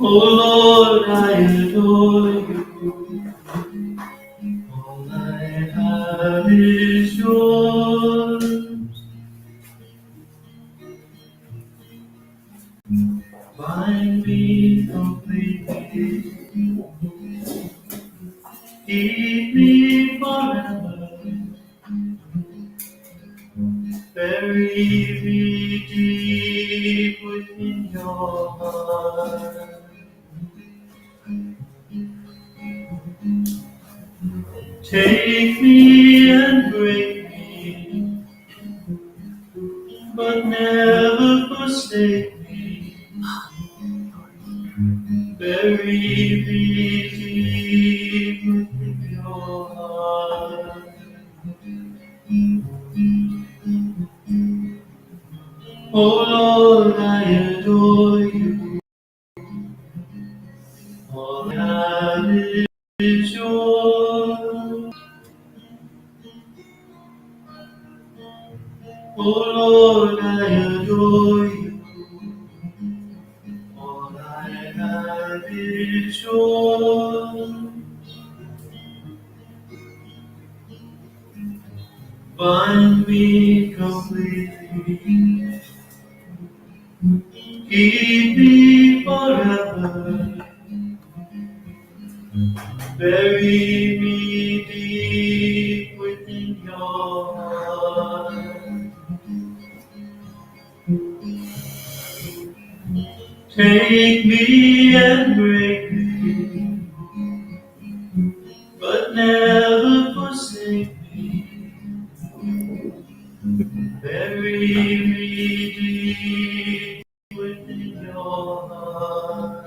Oh Lord, I adore you. All I have is yours. Find me completely. Keep me forever. Bury me deep within your heart. Take me and break me, but never forsake me. Bury me deep within your heart. Oh Lord, I adore you. All I have is yours. Oh Lord, I adore you. All I have is yours. Find me completely. Keep me forever. Bury me deep within your heart. Take me and break me, but never forsake me. Bury me deep within your heart.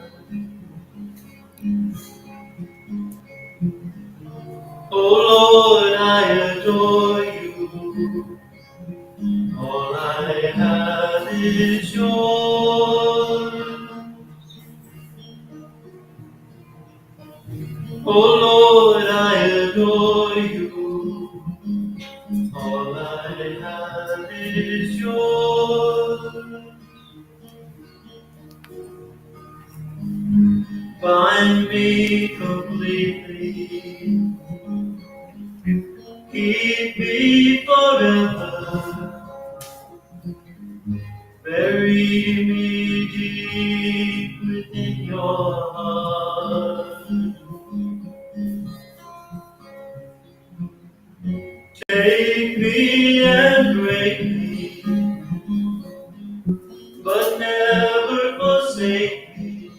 Oh Lord, I adore you. All I have is yours. Oh Lord, I adore you. All I have is yours. Find me completely. Keep me forever. Bury me deep within your heart. Take me and break me, but never forsake me.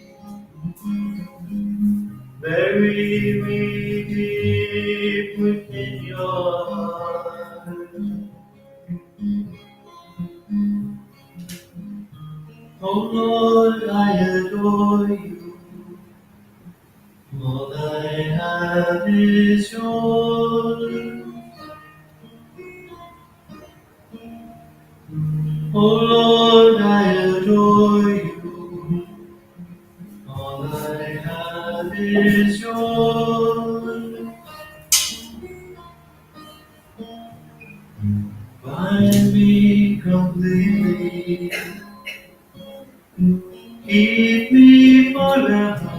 Bury me deep within your heart. Oh Lord, I adore you. All I have is yours. Oh Lord, I adore you. All I have is yours. Find me completely. Keep me forever.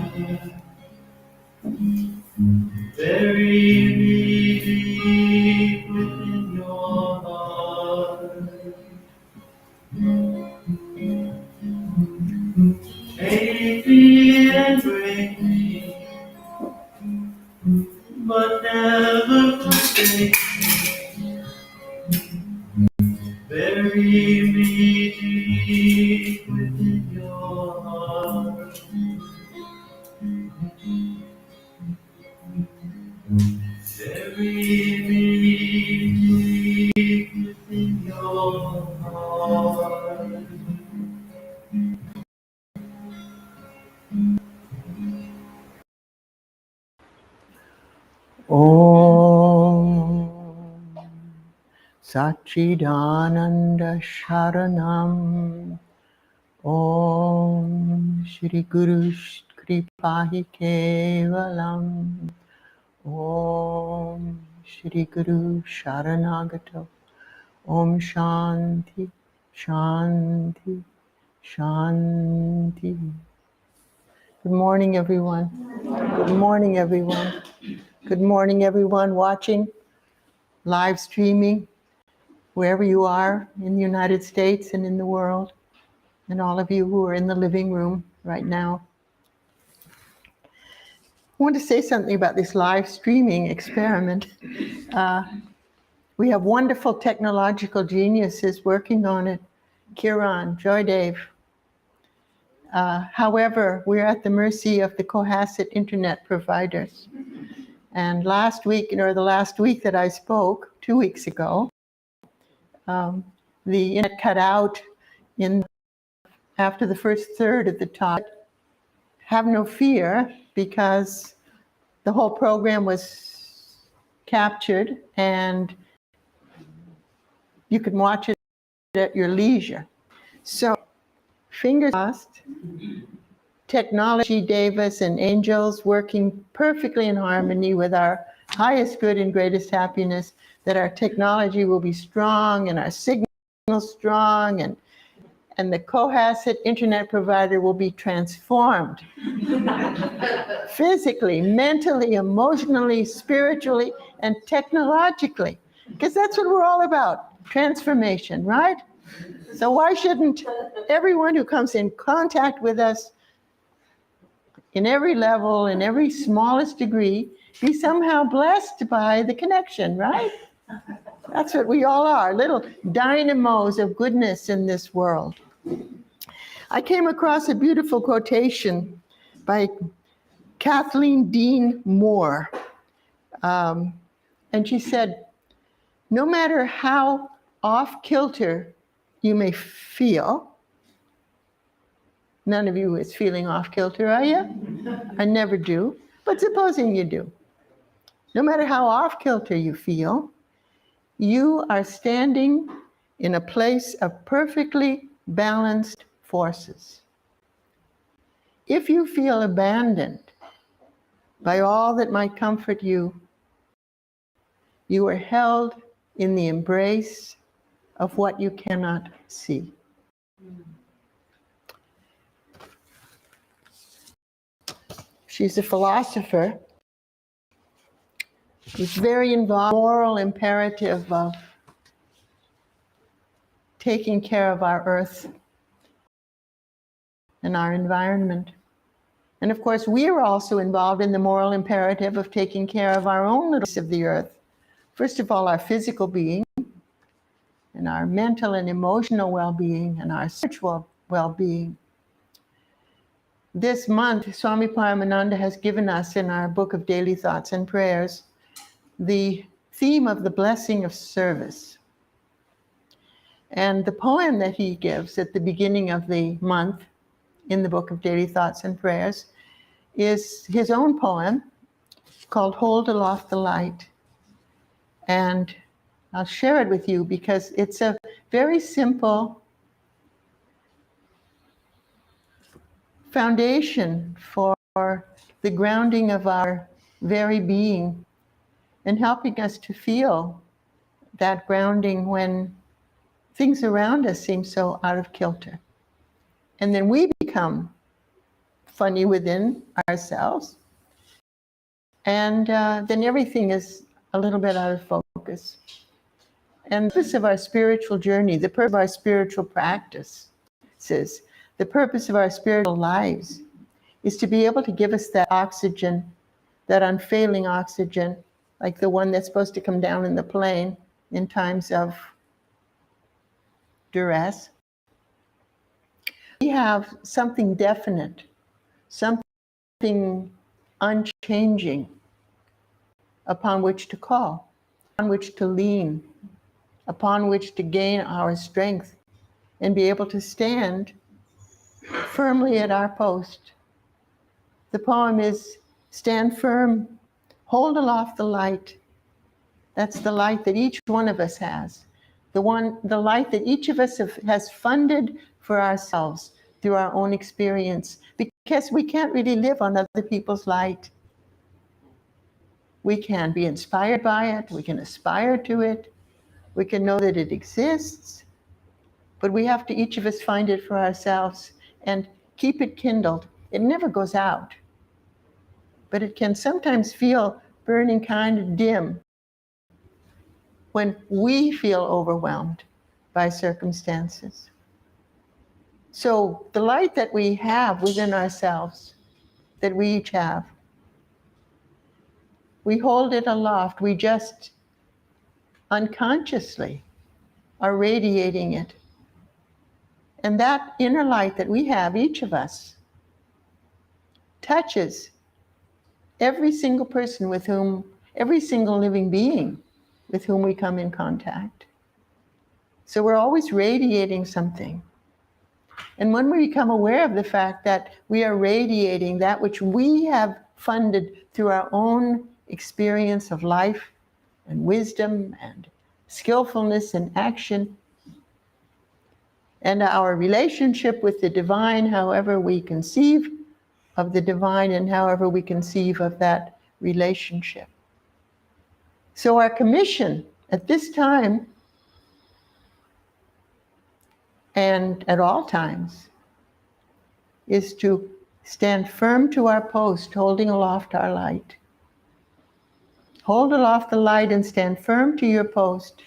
Bury me deep within your heart. Take me and break me, but never forsake me. Bury me deep within your heart. Bury me deep within your heart. Om Sachidananda Sharanam Om Shri Guru Kripahi Kevalam Om Shri Guru Sharanagato Om Shanti Shanti Shanti. Good morning, everyone. Good morning, everyone. Good morning, everyone watching, live streaming, wherever you are in the United States and in the world, and all of you who are in the living room right now. I want to say something about this live streaming experiment. We have wonderful technological geniuses working on it. Kiran, Joydev. However, we're at the mercy of the Cohasset internet providers. And last week, or the last week that I spoke, 2 weeks ago, the internet cut out after the first third of the talk. Have no fear, because the whole program was captured and you can watch it at your leisure. So, fingers crossed, technology, Davis, and angels working perfectly in harmony with our highest good and greatest happiness, that our technology will be strong and our signal strong, and the Cohasset internet provider will be transformed physically, mentally, emotionally, spiritually, and technologically, because that's what we're all about, transformation, right? So why shouldn't everyone who comes in contact with us in every level, in every smallest degree, be somehow blessed by the connection, right? That's what we all are, little dynamos of goodness in this world. I came across a beautiful quotation by Kathleen Dean Moore. And she said, no matter how off-kilter you may feel, none of you is feeling off-kilter, are you? I never do, but supposing you do. No matter how off-kilter you feel, you are standing in a place of perfectly balanced forces. If you feel abandoned by all that might comfort you, you are held in the embrace of what you cannot see. She's a philosopher who's very involved in the moral imperative of taking care of our earth and our environment. And of course, we are also involved in the moral imperative of taking care of our own little piece of the earth. First of all, our physical being, and our mental and emotional well-being, and our spiritual well-being. This month, Swami Paramananda has given us in our book of daily thoughts and prayers the theme of the blessing of service. And the poem that he gives at the beginning of the month in the book of daily thoughts and prayers is his own poem called Hold Aloft the Light. And I'll share it with you because it's a very simple foundation for the grounding of our very being and helping us to feel that grounding when things around us seem so out of kilter. And then we become funny within ourselves. And then everything is a little bit out of focus. And the purpose of our spiritual journey, the purpose of our spiritual practice, the purpose of our spiritual lives is to be able to give us that oxygen, that unfailing oxygen, like the one that's supposed to come down in the plane in times of duress. We have something definite, something unchanging upon which to call, upon which to lean, upon which to gain our strength and be able to stand firmly at our post. The poem is, stand firm, hold aloft the light. That's the light that each one of us has. The light that each of us has funded for ourselves through our own experience, because we can't really live on other people's light. We can be inspired by it, we can aspire to it, we can know that it exists, but we have to each of us find it for ourselves and keep it kindled. It never goes out, but it can sometimes feel burning kind of dim when we feel overwhelmed by circumstances. So the light that we have within ourselves, that we each have, we hold it aloft. We just unconsciously are radiating it. And that inner light that we have, each of us, touches every single person with whom, every single living being with whom we come in contact. So we're always radiating something. And when we become aware of the fact that we are radiating that which we have funded through our own experience of life and wisdom and skillfulness and action, and our relationship with the divine, however we conceive of the divine and however we conceive of that relationship. So our commission at this time and at all times is to stand firm to our post, holding aloft our light. Hold aloft the light and stand firm to your post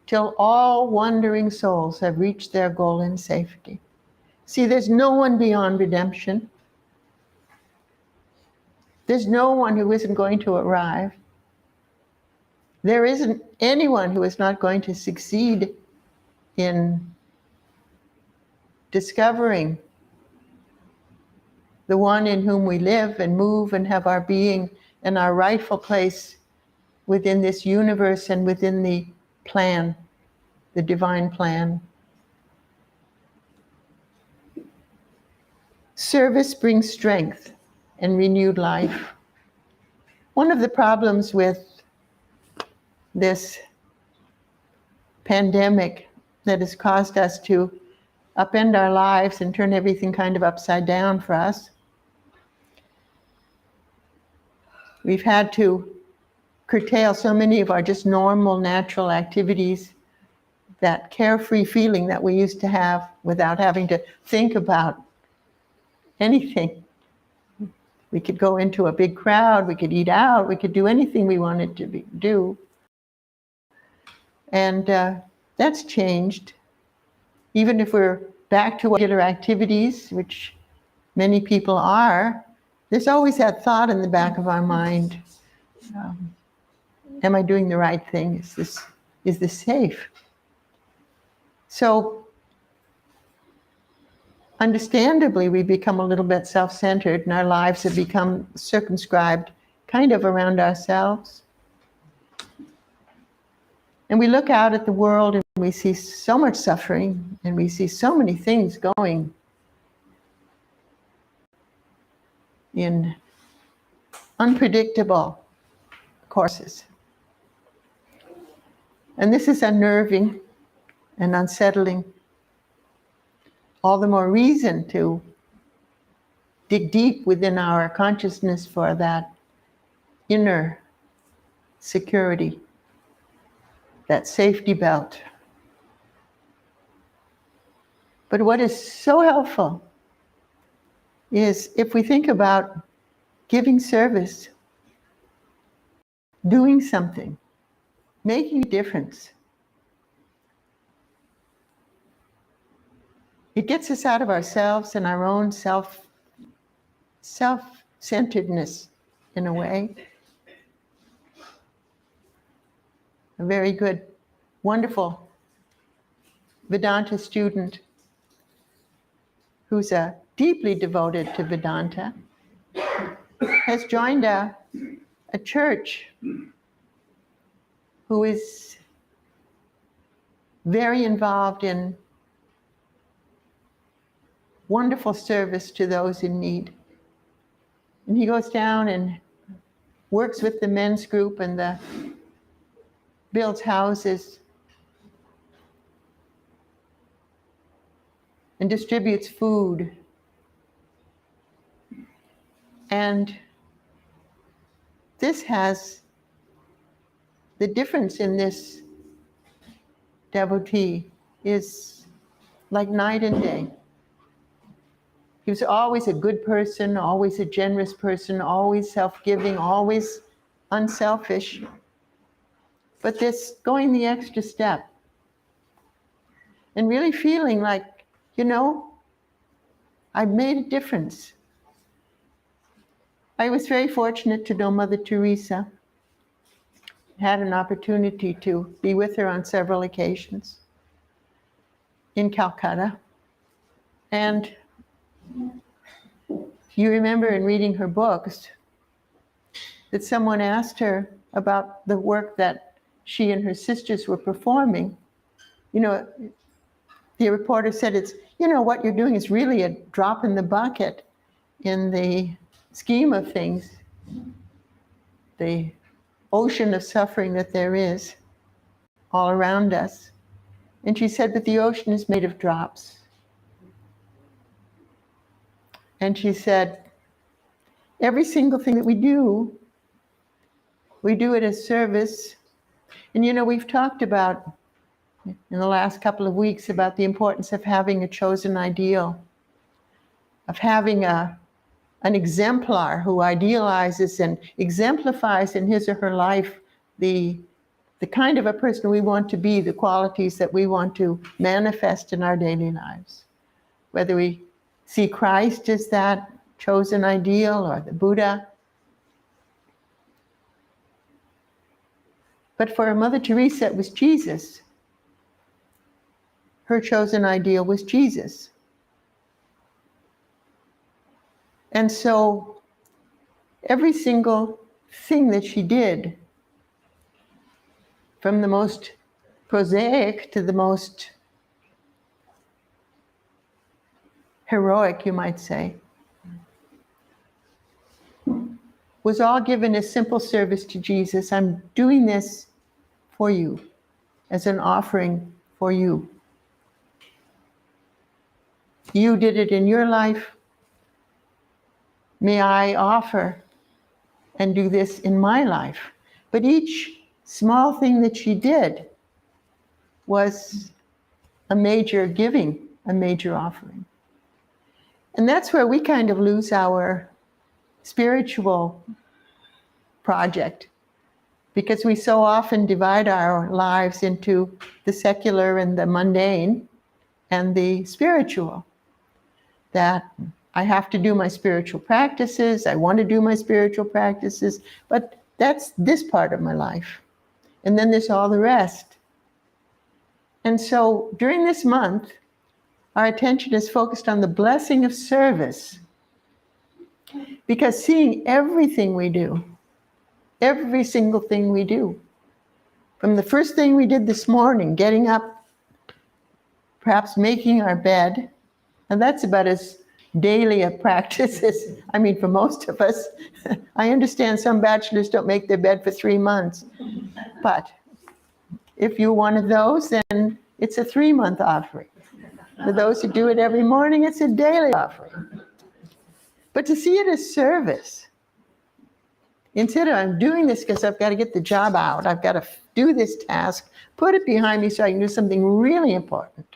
till all wandering souls have reached their goal in safety. See, there's no one beyond redemption. There's no one who isn't going to arrive. There isn't anyone who is not going to succeed in discovering the one in whom we live and move and have our being and our rightful place within this universe and within the plan, the divine plan. Service brings strength and renewed life. One of the problems with this pandemic that has caused us to upend our lives and turn everything kind of upside down for us, we've had to curtail so many of our just normal, natural activities, that carefree feeling that we used to have without having to think about anything. We could go into a big crowd, we could eat out, we could do anything we wanted to do. And that's changed. Even if we're back to regular activities, which many people are, there's always that thought in the back of our mind, am I doing the right thing? Is this safe? So understandably, we become a little bit self-centered and our lives have become circumscribed kind of around ourselves. And we look out at the world and we see so much suffering and we see so many things going in unpredictable courses. And this is unnerving and unsettling. All the more reason to dig deep within our consciousness for that inner security, that safety belt. But what is so helpful is if we think about giving service, doing something, making a difference. It gets us out of ourselves and our own self-centeredness in a way. A very good, wonderful Vedanta student who's deeply devoted to Vedanta has joined a church who is very involved in wonderful service to those in need. And he goes down and works with the men's group and builds houses and distributes food. And this has the difference in this devotee is like night and day. He was always a good person, always a generous person, always self-giving, always unselfish. But this going the extra step and really feeling like, I've made a difference. I was very fortunate to know Mother Teresa. Had an opportunity to be with her on several occasions in Calcutta. And you remember in reading her books that someone asked her about the work that she and her sisters were performing. The reporter said, what you're doing is really a drop in the bucket in the scheme of things, the ocean of suffering that there is all around us. And she said, but the ocean is made of drops. And she said, every single thing that we do it as service. And we've talked about in the last couple of weeks about the importance of having a chosen ideal, of having an exemplar who idealizes and exemplifies in his or her life the kind of a person we want to be, the qualities that we want to manifest in our daily lives. Whether we see Christ as that chosen ideal or the Buddha. But for Mother Teresa, it was Jesus. Her chosen ideal was Jesus. And so every single thing that she did, from the most prosaic to the most heroic, you might say, was all given as simple service to Jesus. I'm doing this for you, as an offering for you. You did it in your life. May I offer and do this in my life. But each small thing that she did was a major giving, a major offering. And that's where we kind of lose our spiritual project, because we so often divide our lives into the secular and the mundane and the spiritual. That I have to do my spiritual practices, I want to do my spiritual practices, but that's this part of my life. And then there's all the rest. And so during this month, our attention is focused on the blessing of service. Because seeing everything we do, every single thing we do, from the first thing we did this morning, getting up, perhaps making our bed, and that's about as daily a practice as, for most of us. I understand some bachelors don't make their bed for 3 months, but if you're one of those, then it's a 3-month offering. For those who do it every morning, it's a daily offering. But to see it as service, instead of I'm doing this because I've got to get the job out, I've got to do this task, put it behind me so I can do something really important.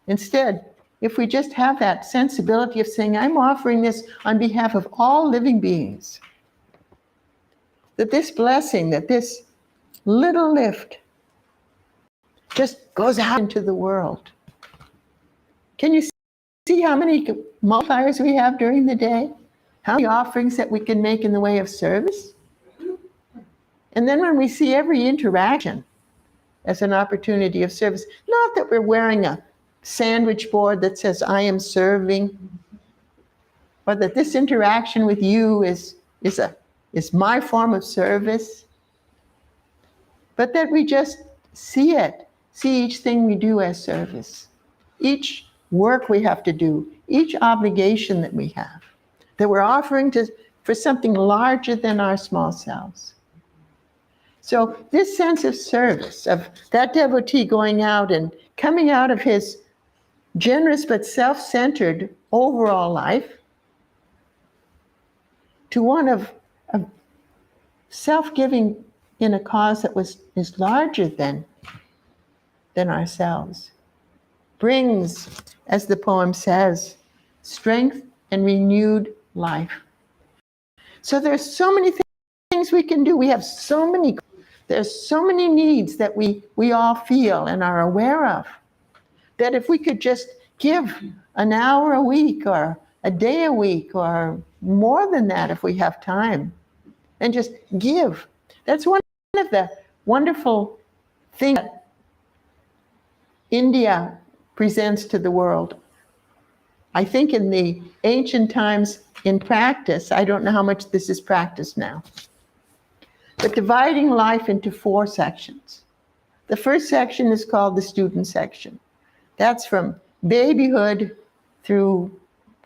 Instead, if we just have that sensibility of saying, I'm offering this on behalf of all living beings, that this blessing, that this little lift just goes out into the world. Can you see how many multipliers we have during the day? How many offerings that we can make in the way of service? And then when we see every interaction as an opportunity of service, not that we're wearing a sandwich board that says, I am serving, or that this interaction with you is my form of service, but that we just see each thing we do as service, each work we have to do, each obligation that we have, that we're offering for something larger than our small selves. So this sense of service, of that devotee going out and coming out of his generous but self-centered overall life to one of self-giving in a cause that is larger than ourselves. brings, as the poem says, strength and renewed life. So there's so many things we can do. We have there's so many needs that we all feel and are aware of, that if we could just give an hour a week or a day a week or more than that if we have time, and just give. That's one of the wonderful things that India presents to the world. I think in the ancient times, in practice, I don't know how much this is practiced now, but dividing life into 4 sections. The first section is called the student section. That's from babyhood through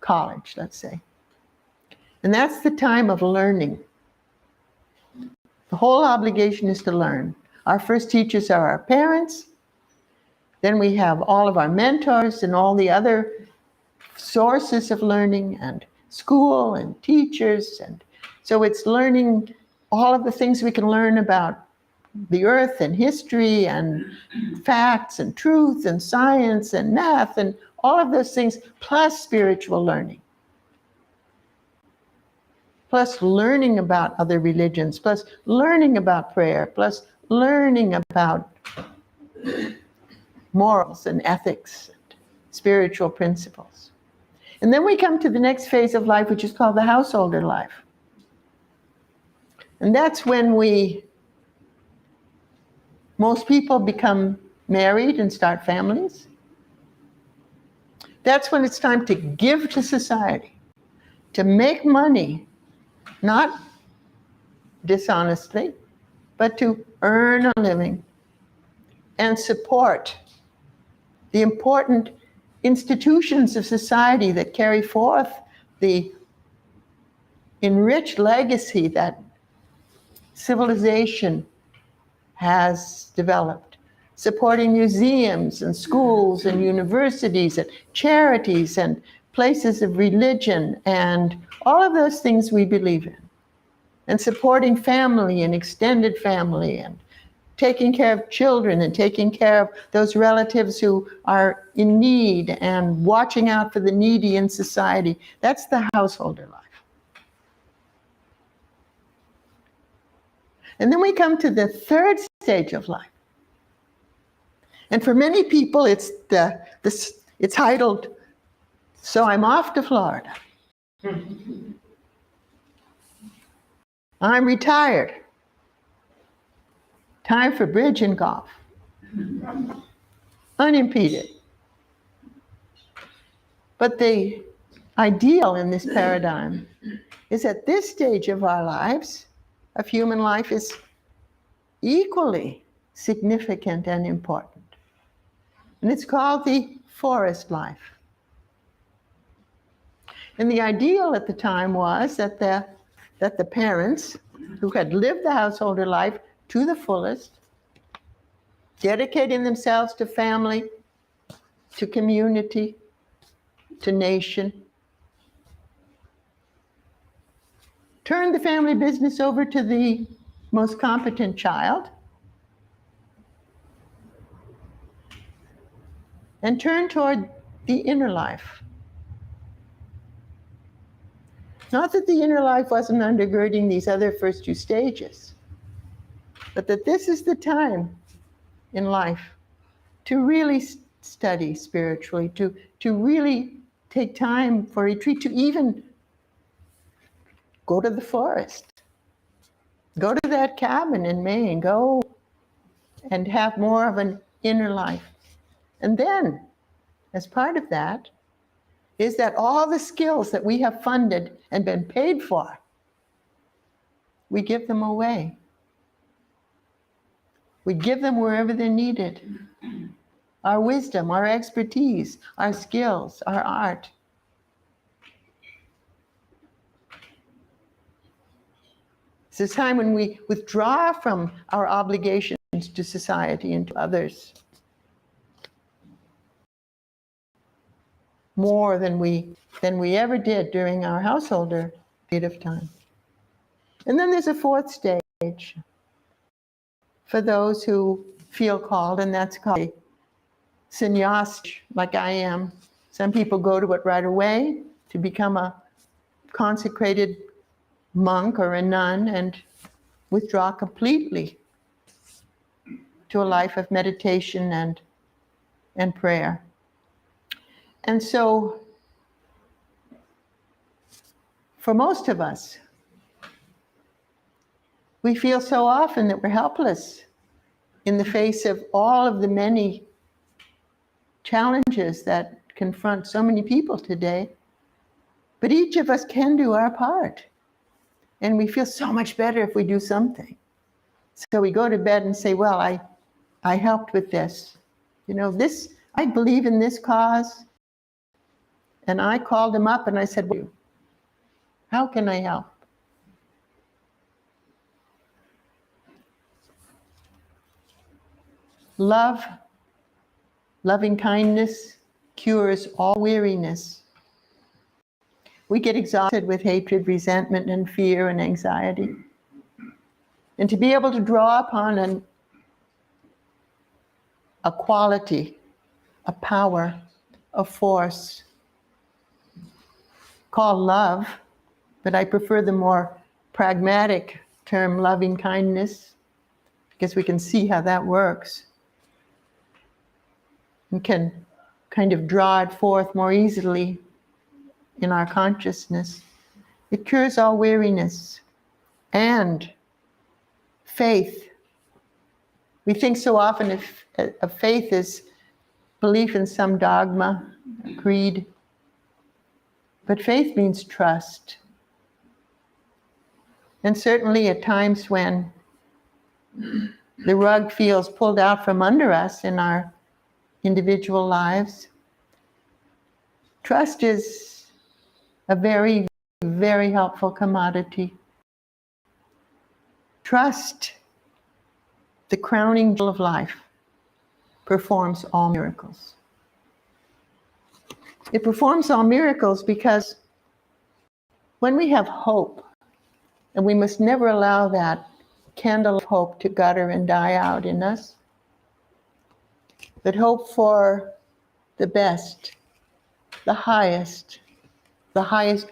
college, let's say. And that's the time of learning. The whole obligation is to learn. Our first teachers are our parents. Then we have all of our mentors and all the other sources of learning, and school and teachers. And so it's learning all of the things we can learn about the earth and history and facts and truth and science and math and all of those things, plus spiritual learning, plus learning about other religions, plus learning about prayer, plus learning about morals and ethics and spiritual principles. And then we come to the next phase of life, which is called the householder life. And that's when most people become married and start families. That's when it's time to give to society, to make money, not dishonestly, but to earn a living and support the important institutions of society that carry forth the enriched legacy that civilization has developed, supporting museums and schools and universities and charities and places of religion and all of those things we believe in, and supporting family and extended family and taking care of children and taking care of those relatives who are in need and watching out for the needy in society. That's the householder life. And then we come to the third stage of life. And for many people, it's titled, "So I'm Off to Florida." I'm retired. Time for bridge and golf. Unimpeded. But the ideal in this paradigm is at this stage of our lives, of human life, is equally significant and important. And it's called the forest life. And the ideal at the time was that the parents who had lived the householder life to the fullest, dedicating themselves to family, to community, to nation, turn the family business over to the most competent child, and turn toward the inner life. Not that the inner life wasn't undergirding these other first 2 stages, but that this is the time in life to really study spiritually, to really take time for retreat, to even go to the forest, go to that cabin in Maine, go and have more of an inner life. And then, as part of that, is that all the skills that we have funded and been paid for, we give them away. We give them wherever they're needed. Our wisdom, our expertise, our skills, our art. It's a time when we withdraw from our obligations to society and to others more than we ever did during our householder period of time. And then there's a 4th stage for those who feel called, and that's called sannyas like I am. Some people go to it right away to become a consecrated monk or a nun and withdraw completely to a life of meditation and prayer. And so, for most of us, we feel so often that we're helpless in the face of all of the many challenges that confront so many people today. But each of us can do our part. And we feel so much better if we do something. So we go to bed and say, well, I helped with this. I believe in this cause. And I called him up and I said, how can I help? Love, loving kindness cures all weariness. We get exhausted with hatred, resentment, and fear and anxiety. And to be able to draw upon a quality, a power, a force called love, but I prefer the more pragmatic term loving kindness, because we can see how that works. We can kind of draw it forth more easily in our consciousness. It cures all weariness. And faith. We think so often of faith as belief in some dogma, creed. But faith means trust. And certainly at times when the rug feels pulled out from under us in our individual lives, trust is a very, very helpful commodity. Trust, the crowning jewel of life, performs all miracles. It performs all miracles because when we have hope, and we must never allow that candle of hope to gutter and die out in us, but hope for the best, the highest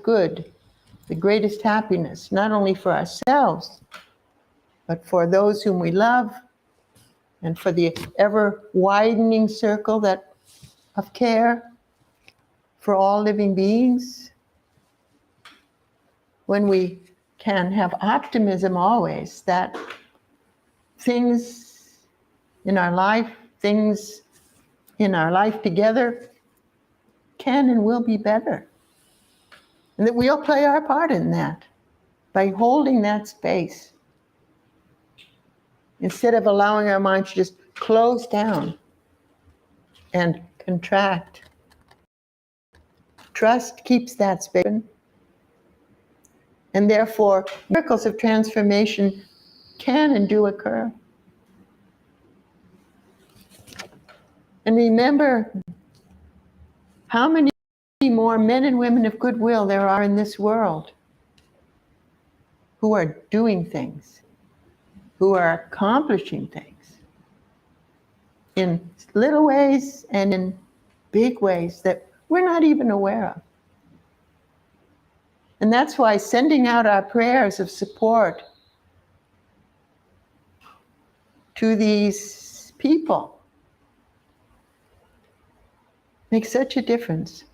good, the greatest happiness, not only for ourselves, but for those whom we love, and for the ever-widening circle of care for all living beings. When we can have optimism always that things in our life together can and will be better. And that we'll play our part in that by holding that space. Instead of allowing our minds to just close down and contract. Trust keeps that space open. And therefore, miracles of transformation can and do occur. And remember how many more men and women of goodwill there are in this world who are doing things, who are accomplishing things in little ways and in big ways that we're not even aware of. And that's why sending out our prayers of support to these people makes such a difference.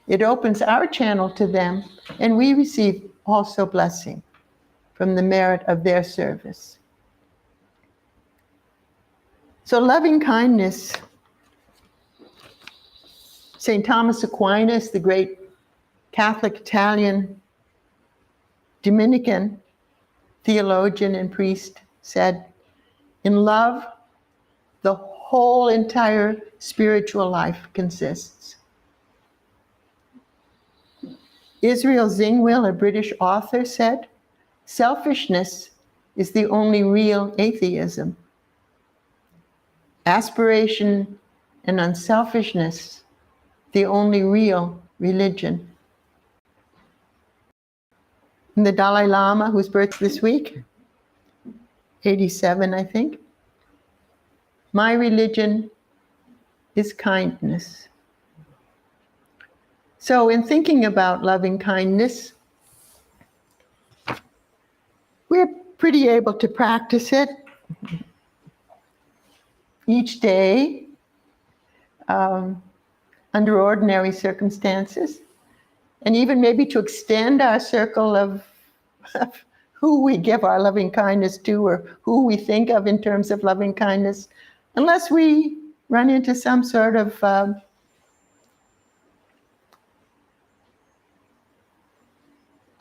It opens our channel to them, and we receive also blessing from the merit of their service. So loving kindness, St. Thomas Aquinas, the great Catholic Italian Dominican theologian and priest, said, in love, the whole entire spiritual life consists. Israel Zingwill, a British author, said, selfishness is the only real atheism. Aspiration and unselfishness, the only real religion. And the Dalai Lama, whose birthday this week, 87, I think. My religion is kindness. So in thinking about loving kindness, we're pretty able to practice it each day under ordinary circumstances, and even maybe to extend our circle of who we give our loving kindness to or who we think of in terms of loving kindness, unless we run into some sort of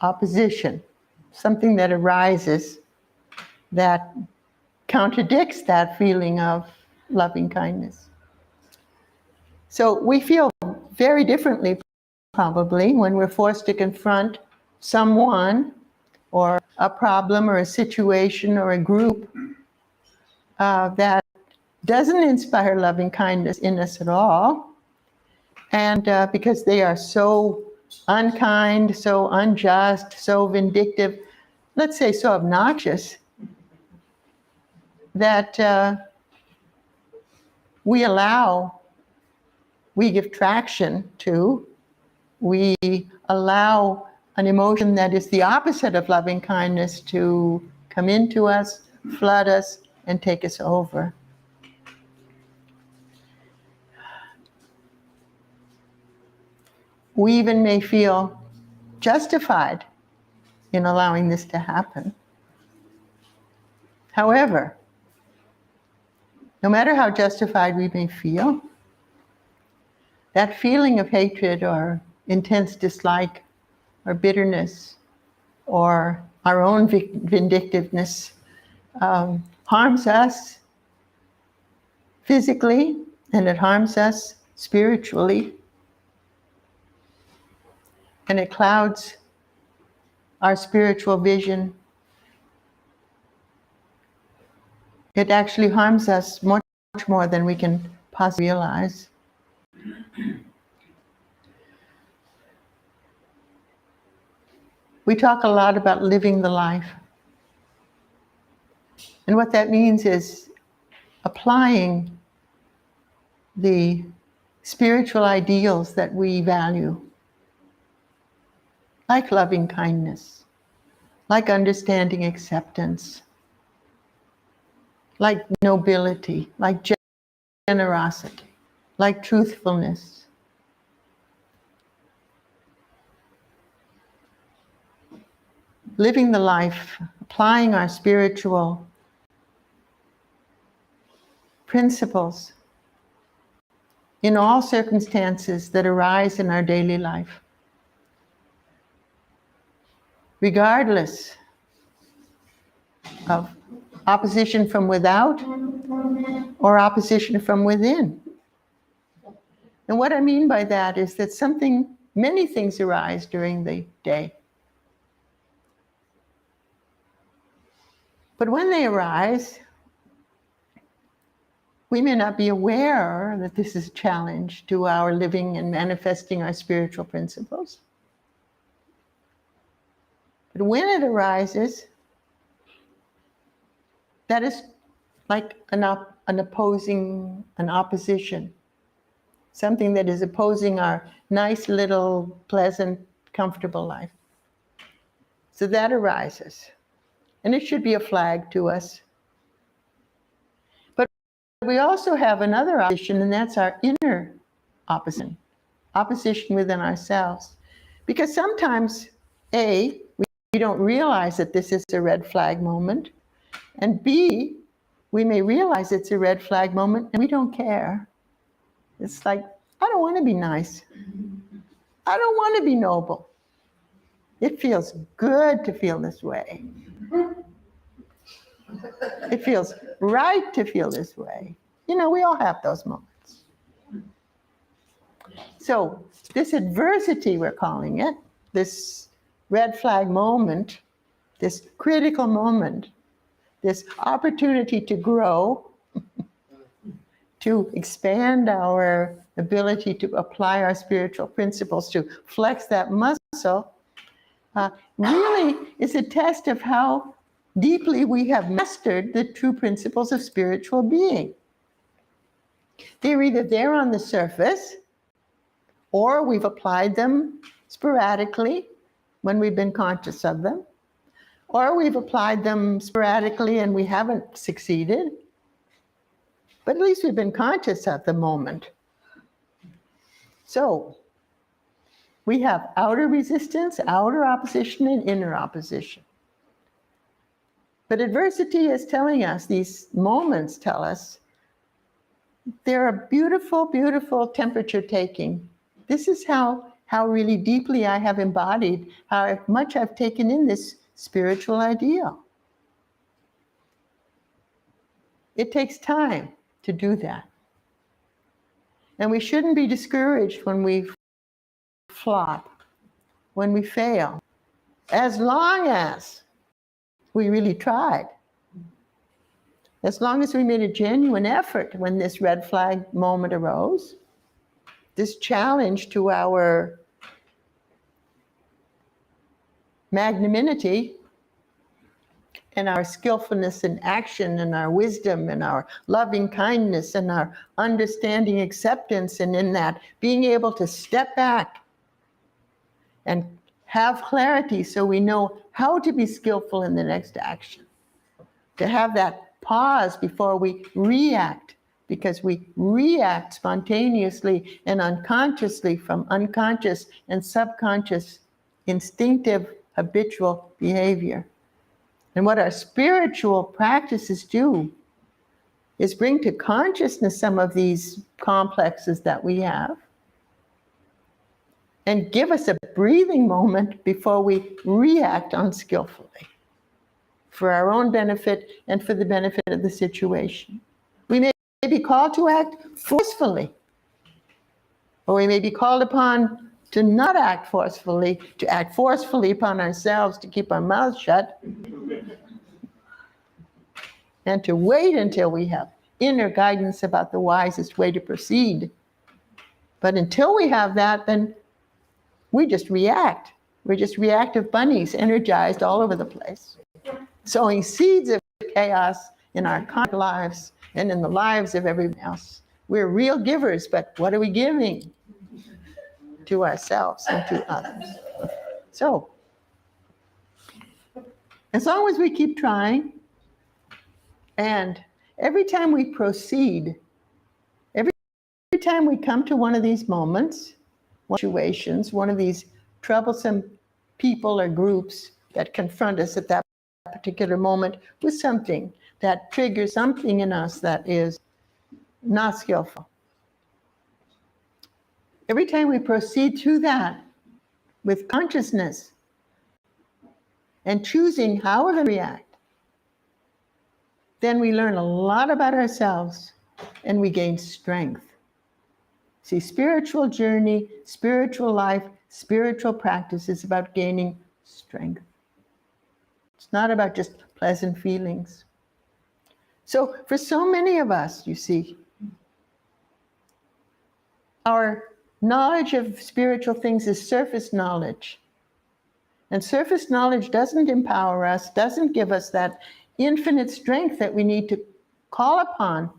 opposition, something that arises that contradicts that feeling of loving kindness. So we feel very differently probably when we're forced to confront someone or a problem or a situation or a group that doesn't inspire loving kindness in us at all, and because they are so unkind, so unjust, so vindictive, let's say so obnoxious, that we give traction to, we allow an emotion that is the opposite of loving kindness to come into us, flood us, and take us over. We even may feel justified in allowing this to happen. However, no matter how justified we may feel, that feeling of hatred or intense dislike or bitterness or our own vindictiveness harms us physically, and it harms us spiritually, and it clouds our spiritual vision. It actually harms us much more than we can possibly realize. We talk a lot about living the life. And what that means is applying the spiritual ideals that we value, like loving kindness, like understanding acceptance, like nobility, like generosity, like truthfulness. Living the life, applying our spiritual principles in all circumstances that arise in our daily life, regardless of opposition from without or opposition from within. And what I mean by that is that many things arise during the day. But when they arise, we may not be aware that this is a challenge to our living and manifesting our spiritual principles. But when it arises, that is like an opposition, something that is opposing our nice little pleasant, comfortable life. So that arises, and it should be a flag to us. But we also have another opposition, and that's our inner opposition within ourselves. Because sometimes, A, we don't realize that this is a red flag moment, and B, we may realize it's a red flag moment and we don't care. It's like, I don't want to be nice. I don't want to be noble. It feels good to feel this way. It feels right to feel this way. You know, we all have those moments. So this adversity, we're calling it, this red flag moment, this critical moment, this opportunity to grow, to expand our ability to apply our spiritual principles, to flex that muscle, really is a test of how deeply we have mastered the true principles of spiritual being. They're either there on the surface, or we've applied them sporadically when we've been conscious of them, or we've applied them sporadically and we haven't succeeded, but at least we've been conscious of the moment. So we have outer resistance, outer opposition, and inner opposition. But adversity is telling us, these moments tell us, they're a beautiful, beautiful temperature taking. This is how really deeply I have embodied, how much I've taken in this spiritual ideal. It takes time to do that. And we shouldn't be discouraged when we flop, when we fail, as long as we really tried. As long as we made a genuine effort when this red flag moment arose, this challenge to our magnanimity and our skillfulness in action and our wisdom and our loving kindness and our understanding acceptance, and in that being able to step back and have clarity so we know how to be skillful in the next action. To have that pause before we react, because we react spontaneously and unconsciously from unconscious and subconscious instinctive habitual behavior. And what our spiritual practices do is bring to consciousness some of these complexes that we have and give us a breathing moment before we react unskillfully for our own benefit and for the benefit of the situation. We may be called to act forcefully, or we may be called upon to not act forcefully, to act forcefully upon ourselves, to keep our mouths shut, and to wait until we have inner guidance about the wisest way to proceed. But until we have that, then we just react. We're just reactive bunnies, energized all over the place, sowing seeds of chaos in our lives and in the lives of everyone else. We're real givers, but what are we giving to ourselves and to others? So, as long as we keep trying, and every time we proceed, every time we come to one of these moments, situations, one of these troublesome people or groups that confront us at that particular moment with something that triggers something in us that is not skillful. Every time we proceed through that with consciousness and choosing how we're going to react, then we learn a lot about ourselves and we gain strength. See, spiritual journey, spiritual life, spiritual practice is about gaining strength. It's not about just pleasant feelings. So for so many of us, you see, our knowledge of spiritual things is surface knowledge. And surface knowledge doesn't empower us, doesn't give us that infinite strength that we need to call upon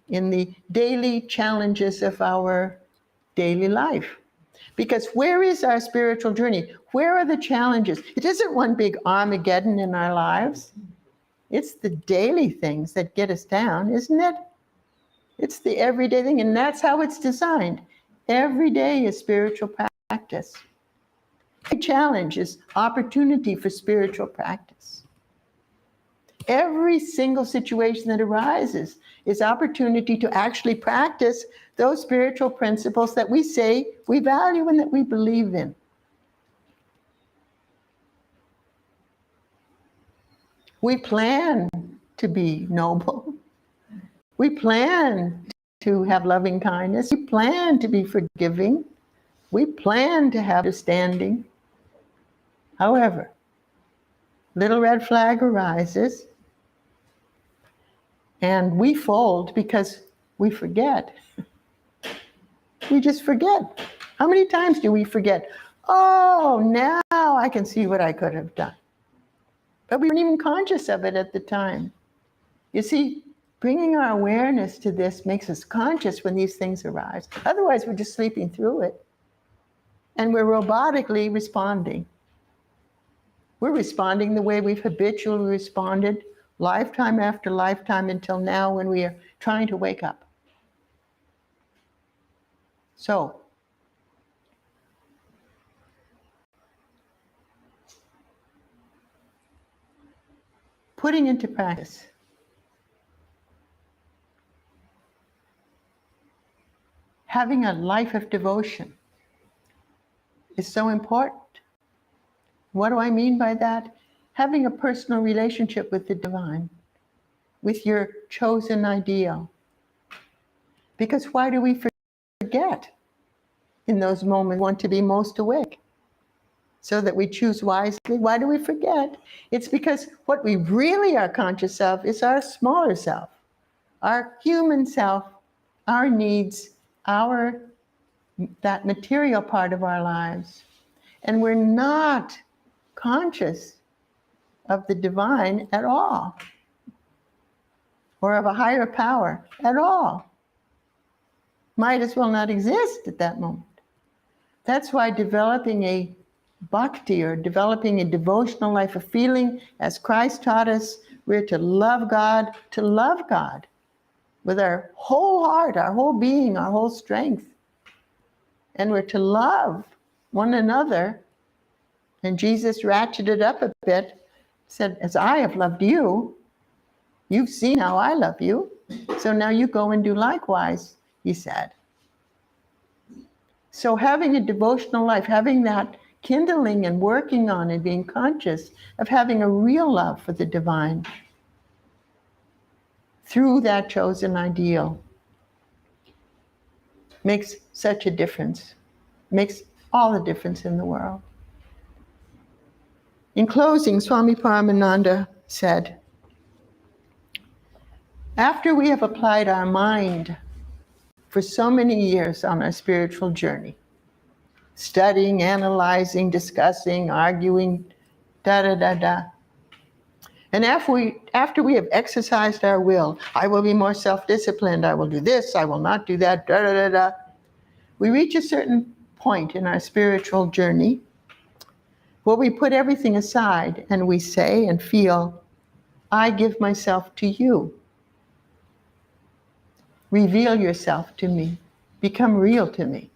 in the daily challenges of our daily life. Because where is our spiritual journey? Where are the challenges? It isn't one big Armageddon in our lives. It's the daily things that get us down, isn't it? It's the everyday thing, and that's how it's designed. Every day is spiritual practice. Every challenge is opportunity for spiritual practice. Every single situation that arises is opportunity to actually practice those spiritual principles that we say we value and that we believe in. We plan to be noble. We plan to have loving kindness. We plan to be forgiving. We plan to have understanding. However, little red flag arises and we fold because we forget. We just forget. How many times do we forget? Oh, now I can see what I could have done. But we weren't even conscious of it at the time. You see, Bringing our awareness to this makes us conscious when these things arise. Otherwise, we're just sleeping through it. And we're robotically responding. We're responding the way we've habitually responded lifetime after lifetime until now when we are trying to wake up. So, putting into practice. Having a life of devotion is so important. What do I mean by that? Having a personal relationship with the divine, with your chosen ideal. Because why do we forget in those moments we want to be most awake? So that we choose wisely. Why do we forget? It's because what we really are conscious of is our smaller self, our human self, our needs, that material part of our lives. And we're not conscious of the divine at all, or of a higher power at all. Might as well not exist at that moment. That's why developing a bhakti, or developing a devotional life of feeling, as Christ taught us, we're to love God with our whole heart, our whole being, our whole strength. And we're to love one another. And Jesus ratcheted up a bit, said, as I have loved you, you've seen how I love you. So now you go and do likewise, he said. So having a devotional life, having that kindling and working on and being conscious of having a real love for the divine through that chosen ideal makes such a difference, makes all the difference in the world. In closing, Swami Paramananda said, after we have applied our mind for so many years on our spiritual journey, studying, analyzing, discussing, arguing, and after we have exercised our will, I will be more self-disciplined, I will do this, I will not do that, we reach a certain point in our spiritual journey where we put everything aside and we say and feel, I give myself to you. Reveal yourself to me. Become real to me.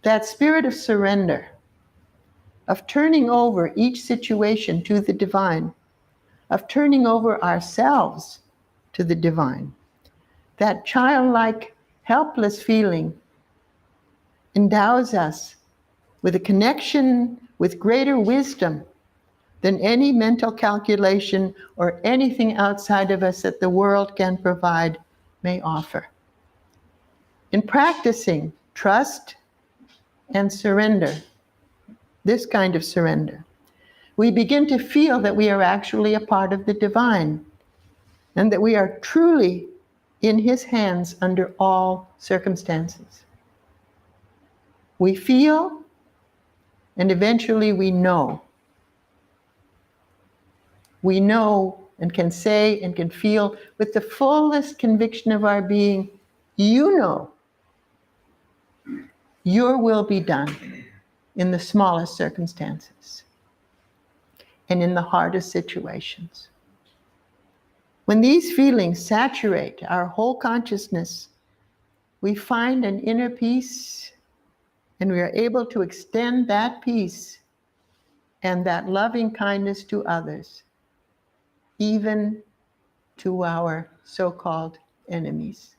That spirit of surrender, of turning over each situation to the divine, of turning over ourselves to the divine, that childlike, helpless feeling endows us with a connection with greater wisdom than any mental calculation or anything outside of us that the world can provide may offer. In practicing trust and surrender, this kind of surrender, we begin to feel that we are actually a part of the divine and that we are truly in his hands under all circumstances. We feel, and eventually we know. We know and can say and can feel with the fullest conviction of our being, you know, your will be done in the smallest circumstances and in the hardest situations. When these feelings saturate our whole consciousness, we find an inner peace, and we are able to extend that peace and that loving kindness to others, even to our so-called enemies.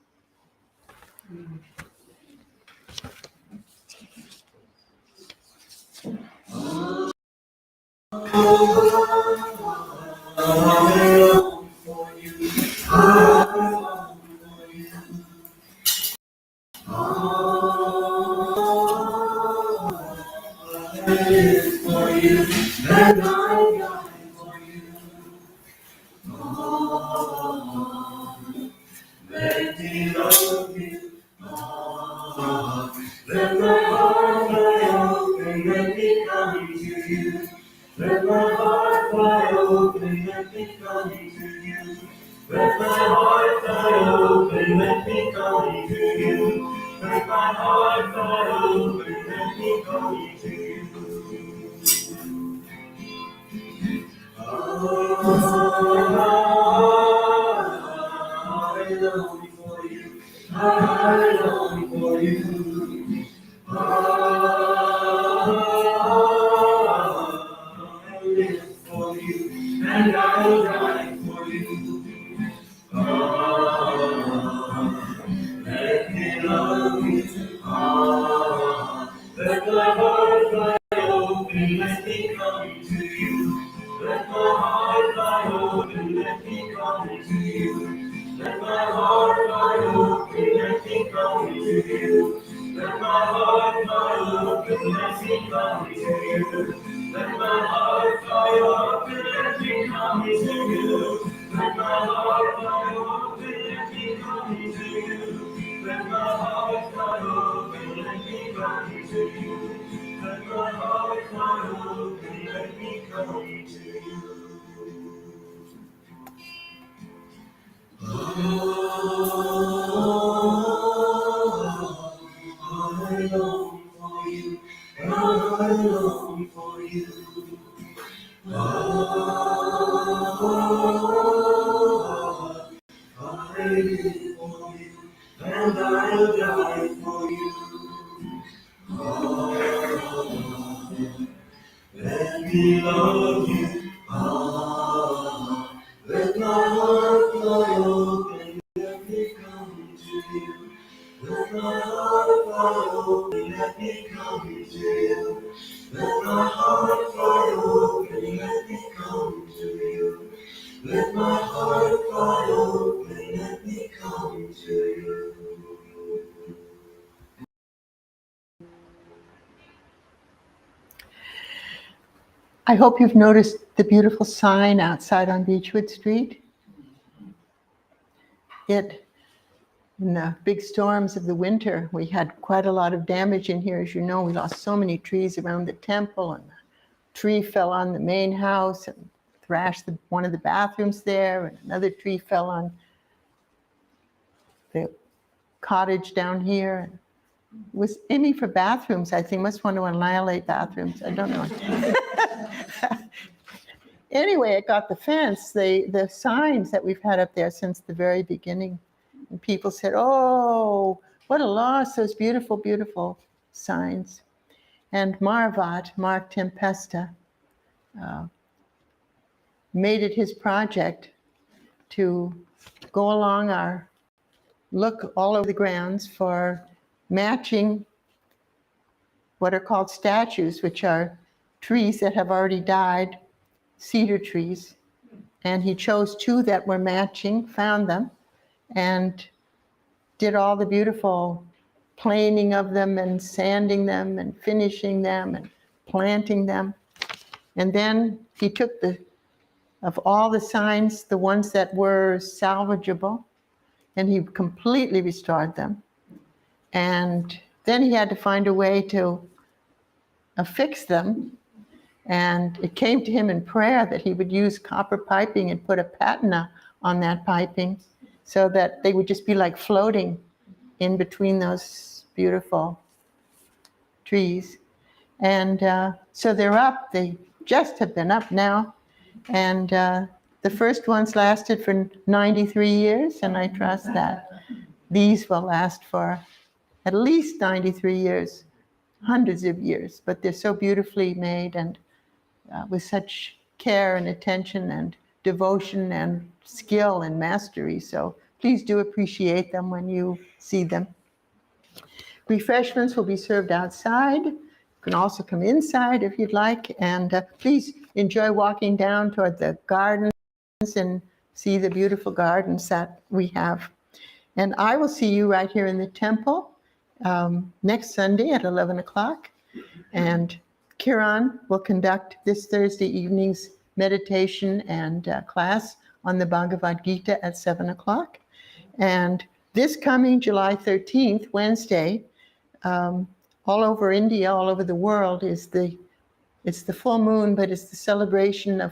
Let my heart fly open, let me come to you. Let my heart fly open, let me come to you. Let my heart fly open, let me come to you. Let my heart fly open, let me come to you. I long for you. I long for you. I live for you, and I'll die for you. Let me love you. Let my heart fly open, let me come to you. Let my heart fly open, let me come to you. Let my heart fly open, let me come to you. Let my heart fly open, let me come to you. Let my heart fly open, let me come to you. Let my heart fly open, let me come to you. Let my heart fly open, let me come to you. Let my heart fly open, let me come to you. I long for you. I long for you. I live for you, and I'll die for you. Let me love you. Let my heart fly open, let me come to you. Let my heart fly open, let me come to you. Let my heart fly open, let me come to you. Let my heart fly open, let me come to you. I hope you've noticed the beautiful sign outside on Beechwood Street. In the big storms of the winter, we had quite a lot of damage in here. As you know, we lost so many trees around the temple, and a tree fell on the main house and thrashed one of the bathrooms there, and another tree fell on the cottage down here. It was aiming for bathrooms, I think. Must want to annihilate bathrooms. I don't know. Anyway, it got the fence, the signs that we've had up there since the very beginning. And people said, oh, what a loss, those beautiful, beautiful signs. And Mark Tempesta, made it his project to go along look all over the grounds for matching what are called statues, which are trees that have already died, cedar trees. And he chose two that were matching, found them, and did all the beautiful planing of them and sanding them and finishing them and planting them. And then he took of all the signs, the ones that were salvageable, and he completely restored them. And then he had to find a way to affix them. And it came to him in prayer that he would use copper piping and put a patina on that piping so that they would just be like floating in between those beautiful trees. And so they're up. They just have been up now. And the first ones lasted for 93 years, and I trust that these will last for at least 93 years, hundreds of years. But they're so beautifully made and with such care and attention and devotion and skill and mastery. So please do appreciate them when you see them. Refreshments will be served outside. You can also come inside if you'd like. And please enjoy walking down toward the gardens and see the beautiful gardens that we have. And I will see you right here in the temple next Sunday at 11 o'clock. And Kiran will conduct this Thursday evening's meditation and class on the Bhagavad Gita at 7 o'clock. And this coming July 13th, Wednesday, all over India, all over the world, it's the full moon, but it's the celebration of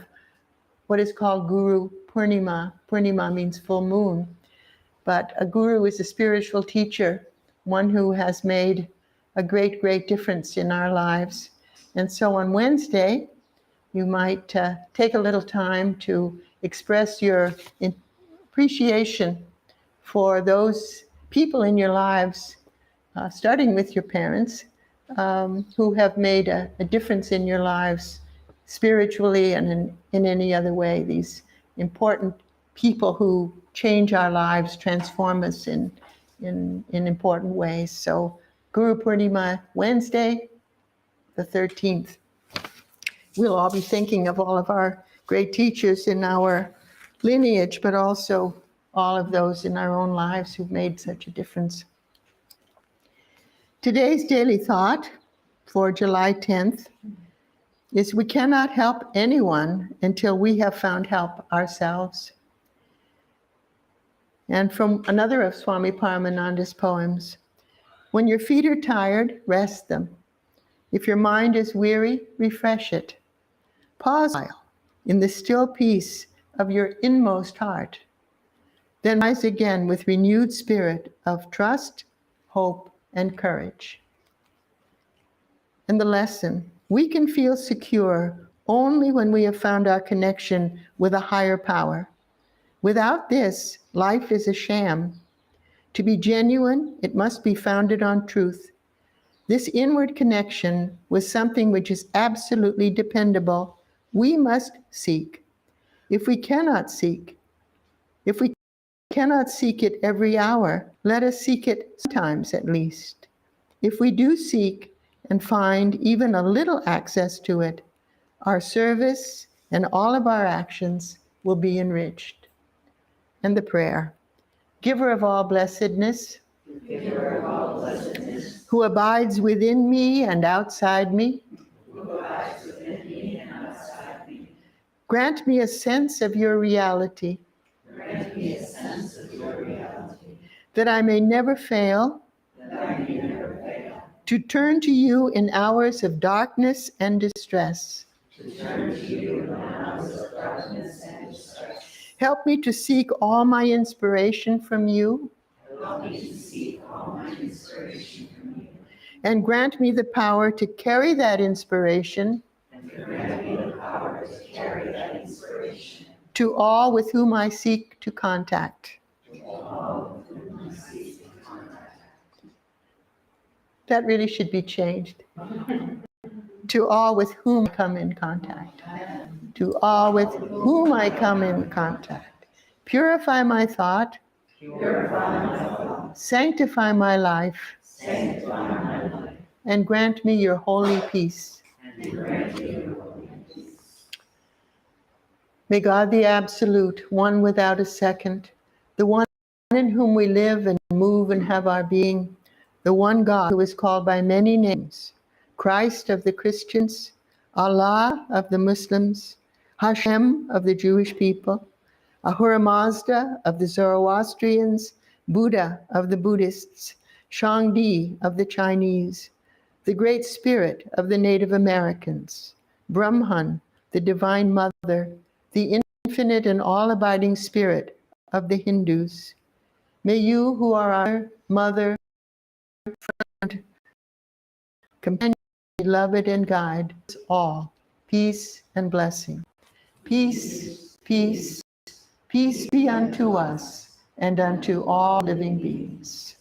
what is called Guru Purnima. Purnima means full moon. But a guru is a spiritual teacher, one who has made a great, great difference in our lives. And so on Wednesday, you might take a little time to express your appreciation for those people in your lives, starting with your parents, who have made a difference in your lives spiritually and in any other way. These important people who change our lives, transform us in important ways. So Guru Purnima, Wednesday, the 13th. We'll all be thinking of all of our great teachers in our lineage, but also all of those in our own lives who've made such a difference. Today's daily thought for July 10th is we cannot help anyone until we have found help ourselves. And from another of Swami Paramananda's poems, when your feet are tired, rest them. If your mind is weary, refresh it. Pause a while in the still peace of your inmost heart. Then rise again with renewed spirit of trust, hope, and courage. And the lesson, we can feel secure only when we have found our connection with a higher power. Without this, life is a sham. To be genuine, it must be founded on truth. This inward connection with something which is absolutely dependable, we must seek. If we cannot seek it every hour, let us seek it sometimes at least. If we do seek and find even a little access to it, our service and all of our actions will be enriched. And the prayer, Giver of all blessedness, who abides within me and outside me, grant me a sense of your reality, that I may never fail to turn to you in hours of darkness and distress. Help me to seek all my inspiration from you. And grant me the power to carry that inspiration to all with whom I seek to contact. That really should be changed. To all with whom I come in contact. To all with whom I come in contact. Purify my thought. Sanctify my life. And grant me your holy peace. May God the Absolute, one without a second, the one in whom we live and move and have our being, the one God who is called by many names, Christ of the Christians, Allah of the Muslims, Hashem of the Jewish people, Ahura Mazda of the Zoroastrians, Buddha of the Buddhists, Shangdi of the Chinese, the Great Spirit of the Native Americans, Brahman, the Divine Mother, the infinite and all-abiding Spirit of the Hindus. May you, who are our Mother, friend, companion, beloved, and guide us all, peace and blessing. Peace, peace, peace be unto us and unto all living beings.